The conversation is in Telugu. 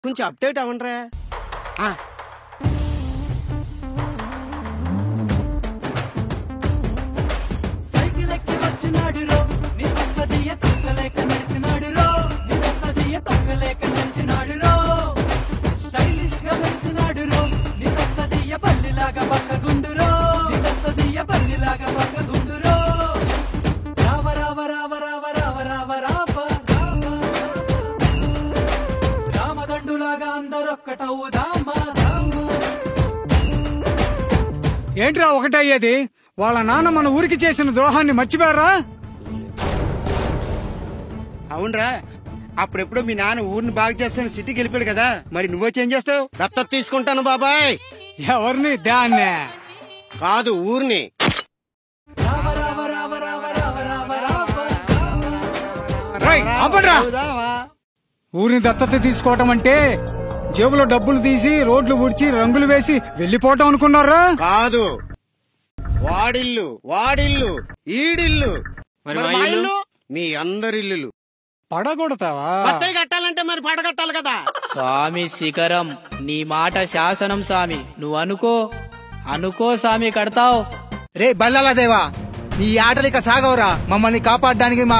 కొంచెం అప్డేట్ అవ్వండిరా. సైకిల్ ఎక్కి వచ్చినాడు రో, నీ తొక్కదియ తొక్కలేక నడిచినాడు రో, నీ తొక్కదియ తొక్కలేక నడిచినాడు రో. స్టైలిష్ గా వెలిసినాడు రో, నీ తొక్కదియ బల్లిలాగా పక్కగుండు రో, నీ తొక్కదియ బల్లిలాగా పక్కగుండు రో. రావ రావ రావ రావ రావ రావ రావ రామదండులాగా అందరొక్కటవుదామా. ఏంట్రా ఒకటయ్యేది? వాళ్ళ నాన్న మన ఊరికి చేసిన ద్రోహాన్ని మర్చిపోయారా? అవునరా, అప్పుడెప్పుడు మీ నాన్న ఊరిని బాగా చేస్తాను సిటీకి వెళ్ళిపోయాడు కదా, మరి నువ్వొచ్చి ఏం చేస్తావు? దత్తత తీసుకుంటాను బాబాయ్. ఎవరిని? దాన్నే కాదు, ఊరిని. రావ రావ రావ రావ రావ రావ రావ రేయ్, ఆపండ్రా. ఊరిని దత్తత తీసుకోవటం అంటే జేబులో డబ్బులు తీసి రోడ్లు ఊడ్చి రంగులు వేసి వెళ్లిపోవటం అనుకున్నారా? కాదు, వాడిల్లు వాడిల్లు ఈడిల్లు మరి మా ఇల్లు? మీ అందరిల్లు పడగొడతావా? కొత్తవి కట్టాలంటే మరి పడగట్టాలి కదా. స్వామి శిఖరం, నీ మాట శాసనం స్వామి. నువ్వు అనుకో స్వామి, కడతావు. రే బల్లల దేవా, ఈ ఆటలిక సాగవురా. మమ్మల్ని కాపాడడానికి మా